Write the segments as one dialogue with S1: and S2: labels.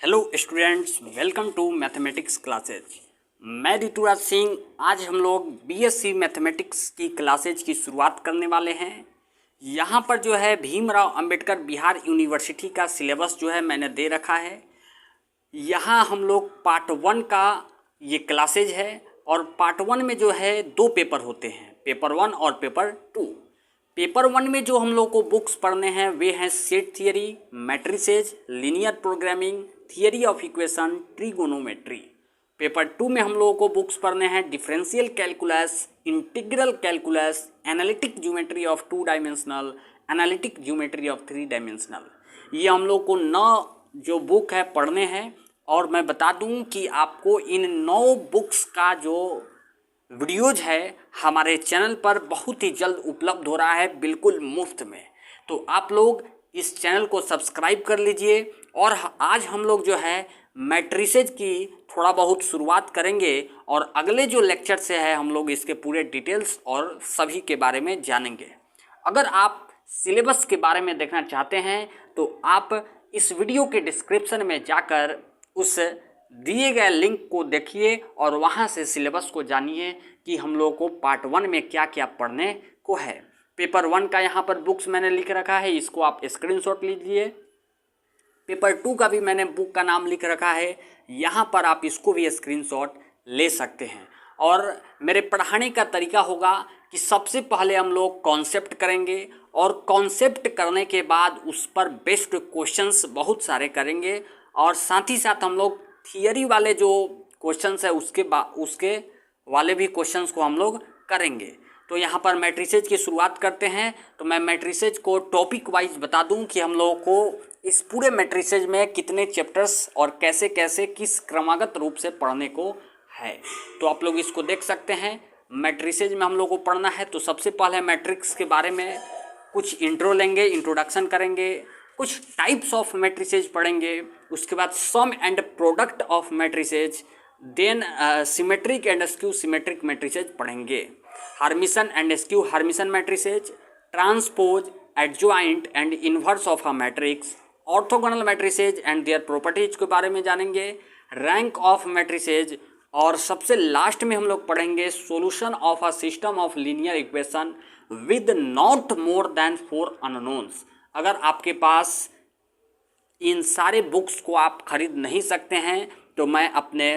S1: Hello students, welcome to mathematics classes. मैं ऋतुराज सिंह। आज हम लोग बीएससी मैथमेटिक्स की क्लासेज की शुरुआत करने वाले हैं। यहाँ पर जो है भीमराव अंबेडकर बिहार यूनिवर्सिटी का सिलेबस जो है मैंने दे रखा है। यहाँ हम लोग पार्ट 1 का ये क्लासेज है और पार्ट 1 में जो है 2 पेपर होते हैं, पेपर 1 और पेपर 2। पेपर 1 में जो हम लोग को बुक्स पढ़ने हैं वे हैं set theory, matrices, linear programming, theory of equation, trigonometry. Paper 2 में हम लोगों को बुक्स पढ़ने हैं differential calculus, integral calculus, analytic geometry of 2 dimensional, analytic geometry of 3 dimensional. ये हम लोग को 9 जो बुक है पढ़ने हैं। और मैं बता दूं कि आपको इन 9 बुक्स का जो वीडियोज है हमारे चैनल पर बहुत ही जल्द उपलब्ध हो रहा है, बिल्कुल मुफ्त में। तो आप लोग इस चैनल को सब्सक्राइब कर लीजिए। और आज हम लोग जो है मैट्रिसेज की थोड़ा बहुत शुरुआत करेंगे और अगले जो लेक्चर से है हम लोग इसके पूरे डिटेल्स और सभी के बारे में जानेंगे। अगर आप सिलेबस के बारे में देखना चाहते हैं तो आप इस वीडियो के डिस्क्रिप्शन में जाकर उस दिए गए लिंक को देखिए और वहाँ से सिलेबस को जानिए कि हम लोग को पार्ट 1 में क्या क्या पढ़ने को है। पेपर 1 का यहाँ पर बुक्स मैंने लिख रखा है, इसको आप स्क्रीनशॉट लीजिए। पेपर 2 का भी मैंने बुक का नाम लिख रखा है, यहाँ पर आप इसको भी स्क्रीनशॉट ले सकते हैं। और मेरे पढ़ाने का तरीका होगा कि सबसे पहले हम लोग कॉन्सेप्ट करेंगे और कॉन्सेप्ट करने के बाद उस पर बेस्ड क्वेश्चंस बहुत सारे करेंगे और साथ ही साथ हम लोग थियरी वाले जो क्वेश्चंस है उसके वाले भी क्वेश्चंस को हम लोग करेंगे। तो यहाँ पर मैट्रिसेज की शुरुआत करते हैं। तो मैं मैट्रिसेज को टॉपिक वाइज बता दूं कि हम लोगों को इस पूरे मैट्रिसेज में कितने चैप्टर्स और कैसे कैसे किस क्रमागत रूप से पढ़ने को है। तो आप लोग इसको देख सकते हैं। मैट्रिसेज में हम लोग को पढ़ना है तो सबसे पहले मैट्रिक्स के बारे में कुछ इंट्रो लेंगे, इंट्रोडक्शन करेंगे, कुछ टाइप्स ऑफ मैट्रिसेज पढ़ेंगे, उसके बाद sum and product of matrices, then symmetric and skew symmetric matrices पढ़ेंगे, hermitian and skew hermitian matrices, transpose, adjoint and inverse of a matrix, orthogonal matrices and their properties के बारे में जानेंगे, rank of matrices, और सबसे last में हम लोग पढ़ेंगे solution of a system of linear equation with not more than 4 unknowns. अगर आपके पास इन सारे बुक्स को आप खरीद नहीं सकते हैं तो मैं अपने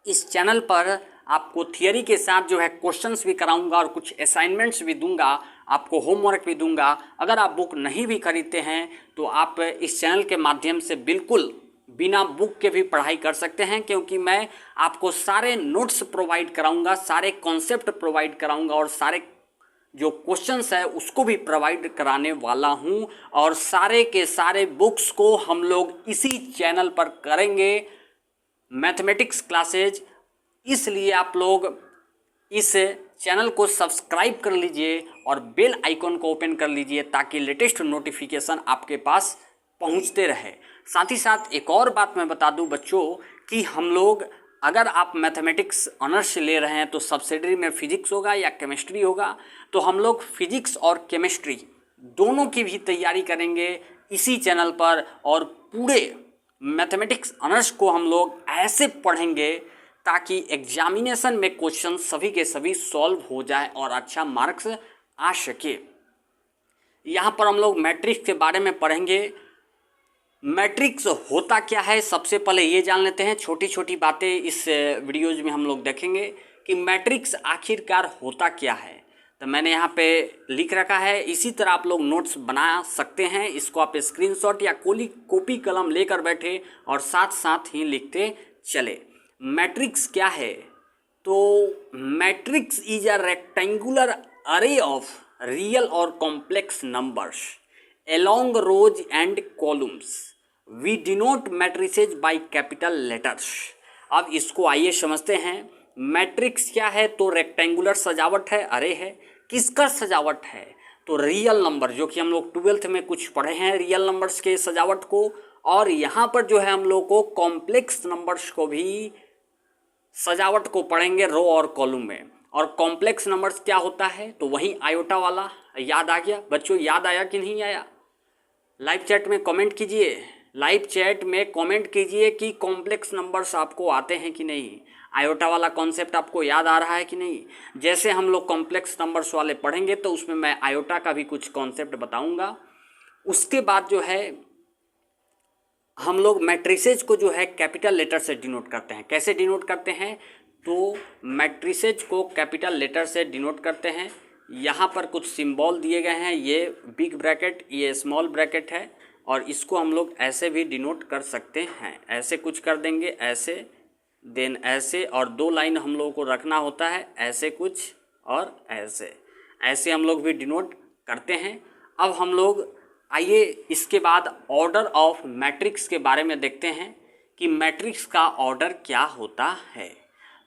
S1: इस चैनल पर आपको थियरी के साथ जो है क्वेश्चंस भी कराऊंगा और कुछ असाइनमेंट्स भी दूंगा, आपको होमवर्क भी दूंगा। अगर आप बुक नहीं भी खरीदते हैं तो आप इस चैनल के माध्यम से बिल्कुल बिना बुक के भी पढ़ाई कर सकते हैं, क्योंकि मैं आपको सारे नोट्स प्रोवाइड कराऊंगा, सारे कॉन्सेप्ट प्रोवाइड कराऊंगा और सारे जो क्वेश्चंस है उसको भी प्रोवाइड कराने वाला हूं। और सारे के सारे बुक्स को हम लोग इसी चैनल पर करेंगे, मैथमेटिक्स क्लासेज। इसलिए आप लोग इस चैनल को सब्सक्राइब कर लीजिए और बेल आइकन को ओपन कर लीजिए ताकि लेटेस्ट नोटिफिकेशन आपके पास पहुंचते रहे। साथ ही साथ एक और बात मैं बता दूं बच्चों कि हम लोग अगर आप मैथमेटिक्स ऑनर्स ले रहे हैं तो सब्सिडरी में फिजिक्स होगा या केमिस्ट्री होगा, तो हम लोग फिजिक्स और केमिस्ट्री दोनों की भी तैयारी करेंगे इसी चैनल पर। और पूरे मैथमेटिक्स ऑनर्स को हम लोग ऐसे पढ़ेंगे ताकि एग्जामिनेशन में क्वेश्चन सभी के सभी सॉल्व हो जाए और अच्छा मार्क्स आ सके। यहाँ पर हम लोग मैट्रिक्स के बारे में पढ़ेंगे। मैट्रिक्स होता क्या है सबसे पहले ये जान लेते हैं। छोटी छोटी बातें इस वीडियोज में हम लोग देखेंगे कि मैट्रिक्स आखिरकार होता क्या है। तो मैंने यहाँ पे लिख रखा है, इसी तरह आप लोग नोट्स बना सकते हैं। इसको आप स्क्रीनशॉट या कॉपी कलम लेकर बैठे और साथ साथ ही लिखते चले। मैट्रिक्स क्या है? तो मैट्रिक्स इज अ रेक्टेंगुलर अरे ऑफ रियल और complex numbers along rows and columns. We denote matrices by capital letters. अब इसको आइए समझते हैं। मैट्रिक्स क्या है? तो रेक्टेंगुलर सजावट है, अरे है। किसका सजावट है? तो रियल नंबर, जो कि हम लोग 12th में कुछ पढ़े हैं रियल नंबर्स के सजावट को। और यहाँ पर जो है हम लोग को कॉम्प्लेक्स नंबर्स को भी सजावट को पढ़ेंगे रो और कॉलम में। और कॉम्प्लेक्स नंबर्स क्या होता है? तो वही आयोटा वाला। याद आ गया बच्चों? याद आया कि नहीं आया? लाइव चैट में कमेंट कीजिए। लाइव चैट में कमेंट कीजिए कि कॉम्प्लेक्स नंबर्स आपको आते हैं कि नहीं, आयोटा वाला कॉन्सेप्ट आपको याद आ रहा है कि नहीं। जैसे हम लोग कॉम्प्लेक्स नंबर्स वाले पढ़ेंगे तो उसमें मैं आयोटा का भी कुछ कॉन्सेप्ट बताऊंगा। उसके बाद जो है हम लोग मैट्रिसेज को जो है कैपिटल लेटर से डिनोट करते हैं। कैसे डिनोट करते हैं, तो मैट्रिसेज को कैपिटल लेटर से डिनोट करते हैं। यहाँ पर कुछ सिंबल दिए गए हैं, ये बिग ब्रैकेट, ये स्मॉल ब्रैकेट है, और इसको हम लोग ऐसे भी डिनोट कर सकते हैं। ऐसे कुछ कर देंगे, ऐसे, देन ऐसे, और 2 लाइन हम लोगों को रखना होता है, ऐसे कुछ और ऐसे, ऐसे हम लोग भी डिनोट करते हैं। अब हम लोग आइए इसके बाद ऑर्डर ऑफ मैट्रिक्स के बारे में देखते हैं कि मैट्रिक्स का ऑर्डर क्या होता है।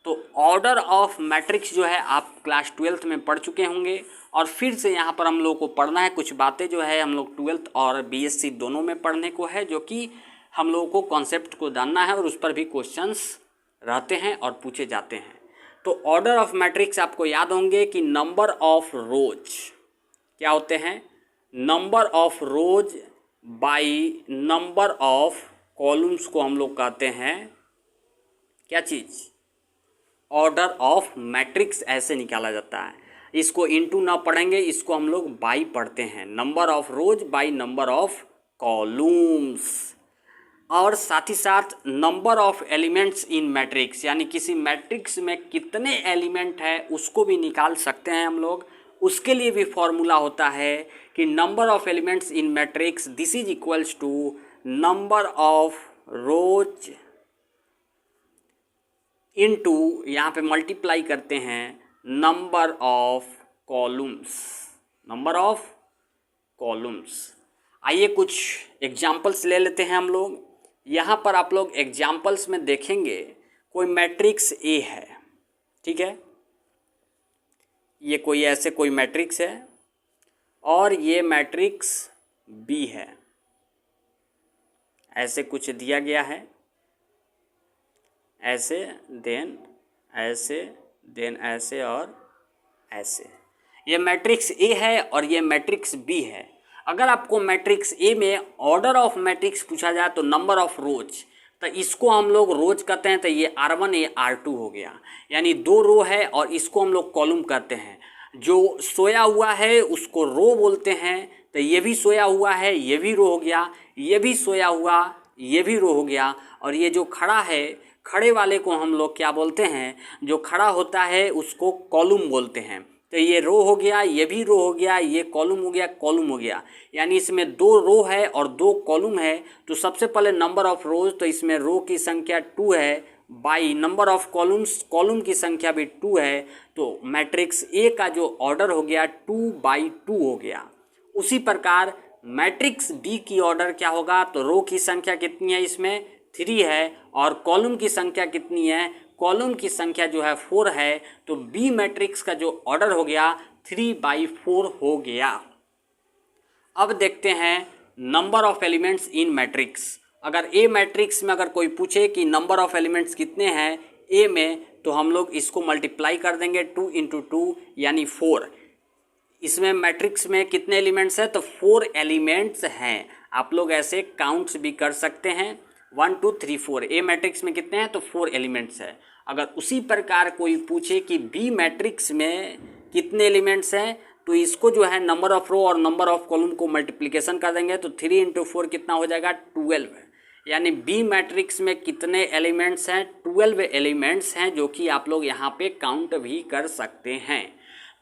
S1: तो ऑर्डर ऑफ मैट्रिक्स जो है आप क्लास 12th में पढ़ चुके होंगे, और फिर से यहाँ पर हम लोग को पढ़ना है। कुछ बातें जो है हम लोग 12th और बीएससी दोनों में पढ़ने को है, जो कि हम लोगों को कॉन्सेप्ट को जानना है और उस पर भी क्वेश्चंस रहते हैं और पूछे जाते हैं। तो ऑर्डर ऑफ मैट्रिक्स आपको याद होंगे कि नंबर ऑफ रोज क्या होते हैं, number of rows by number of columns को हम लोग कहते हैं क्या चीज़, ऑर्डर ऑफ मैट्रिक्स ऐसे निकाला जाता है। इसको इनटू ना पढ़ेंगे, इसको हम लोग बाई पढ़ते हैं, number of rows by number of columns. और साथ ही साथ number of elements in matrix, यानी किसी मैट्रिक्स में कितने एलिमेंट है उसको भी निकाल सकते हैं हम लोग। उसके लिए भी फॉर्मूला होता है कि number of elements in matrix this is equals to number of rows into, यहाँ पे मल्टीप्लाई करते हैं, number of columns, number of columns. आइए कुछ एग्जाम्पल्स ले लेते हैं हम लोग। यहाँ पर आप लोग एग्जाम्पल्स में देखेंगे कोई मैट्रिक्स ए है, ठीक है, ये कोई ऐसे कोई मैट्रिक्स है, और ये मैट्रिक्स बी है, ऐसे कुछ दिया गया है, ऐसे देन ऐसे देन ऐसे और ऐसे। ये मैट्रिक्स ए है और ये मैट्रिक्स बी है। अगर आपको मैट्रिक्स ए में ऑर्डर ऑफ मैट्रिक्स पूछा जाए तो नंबर ऑफ रोज, तो इसको हम लोग रोज कहते हैं, तो ये R1 ये R2 हो गया, यानी 2 रो है, और इसको हम लोग कॉलम कहते हैं। जो सोया हुआ है उसको रो बोलते हैं, तो ये भी सोया हुआ है, ये भी रो हो गया, ये भी सोया हुआ, ये भी रो हो गया, और ये जो खड़ा है, खड़े वाले को हम लोग क्या बोलते हैं, जो खड़ा होता है उसको कॉलम बोलते हैं। तो ये रो हो गया, ये भी रो हो गया, ये कॉलम हो गया, कॉलम हो गया, यानी इसमें 2 रो है और 2 कॉलम है। तो सबसे पहले नंबर ऑफ रोज, तो इसमें रो की संख्या 2 है, by number of columns, column की संख्या भी 2 है, तो मैट्रिक्स ए का जो ऑर्डर हो गया 2/2 हो गया। उसी प्रकार मैट्रिक्स बी की ऑर्डर क्या होगा, तो रो की संख्या कितनी है, इसमें 3 है, और कॉलम की संख्या कितनी है, कॉलम की संख्या जो है 4 है, तो बी मैट्रिक्स का जो ऑर्डर हो गया 3/4 हो गया। अब देखते हैं number of elements in matrix. अगर ए मैट्रिक्स में अगर कोई पूछे कि नंबर ऑफ एलिमेंट्स कितने हैं ए में, तो हम लोग इसको मल्टीप्लाई कर देंगे 2 × 2 यानी 4। इसमें मैट्रिक्स में कितने एलिमेंट्स हैं, तो 4 एलिमेंट्स हैं। आप लोग ऐसे काउंट्स भी कर सकते हैं, 1 2 3 4। ए मैट्रिक्स में कितने हैं, तो 4 एलिमेंट्स है। अगर उसी प्रकार कोई पूछे कि बी मैट्रिक्स में कितने एलिमेंट्स हैं, तो इसको जो है नंबर ऑफ रो और नंबर ऑफ कॉलम को मल्टीप्लिकेशन कर देंगे, तो 3 × 4 कितना हो जाएगा, 12। यानी बी मैट्रिक्स में कितने एलिमेंट्स हैं, 12 एलिमेंट्स हैं, जो कि आप लोग यहाँ पे काउंट भी कर सकते हैं।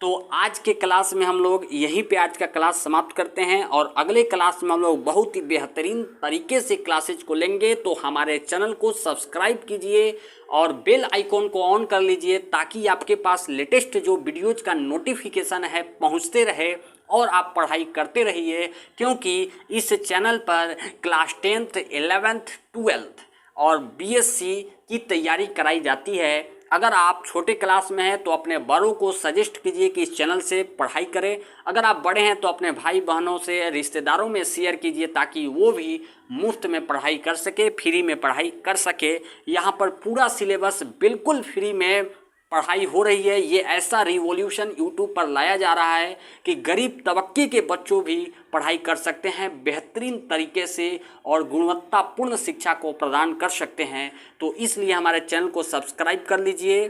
S1: तो आज के क्लास में हम लोग यहीं पे आज का क्लास समाप्त करते हैं, और अगले क्लास में हम लोग बहुत ही बेहतरीन तरीके से क्लासेज को लेंगे। तो हमारे चैनल को सब्सक्राइब कीजिए और बेल आइकॉन को ऑन कर लीजिए, ताकि आपके पास लेटेस्ट जो वीडियोज का नोटिफिकेशन है पहुंचते रहे और आप पढ़ाई करते रहिए। क्योंकि इस चैनल पर क्लास 10th 11th 12th और बीएससी की तैयारी कराई जाती है। अगर आप छोटे क्लास में हैं तो अपने बड़ों को सजेस्ट कीजिए कि इस चैनल से पढ़ाई करें। अगर आप बड़े हैं तो अपने भाई बहनों से, रिश्तेदारों में शेयर कीजिए, ताकि वो भी मुफ्त में पढ़ाई कर सके, फ्री में पढ़ाई कर सके। यहाँ पर पूरा सिलेबस बिल्कुल फ्री में पढ़ाई हो रही है, ये ऐसा रिवॉल्यूशन यूट्यूब पर लाया जा रहा है कि गरीब तबके के बच्चों भी पढ़ाई कर सकते हैं बेहतरीन तरीके से और गुणवत्तापूर्ण शिक्षा को प्रदान कर सकते हैं। तो इसलिए हमारे चैनल को सब्सक्राइब कर लीजिए।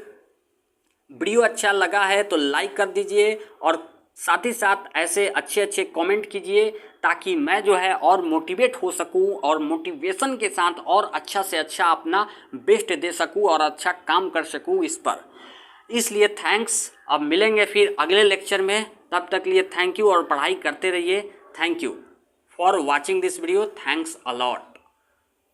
S1: वीडियो अच्छा लगा है तो लाइक कर दीजिए और साथ ही साथ ऐसे अच्छे अच्छे कमेंट कीजिए ताकि मैं जो है और मोटिवेट हो सकूं और मोटिवेशन के साथ और अच्छा से अच्छा अपना बेस्ट दे सकूं और अच्छा काम कर सकूं इस पर। इसलिए थैंक्स। अब मिलेंगे फिर अगले लेक्चर में, तब तक लिए थैंक यू और पढ़ाई करते रहिए। Thank you for watching this video. Thanks a lot.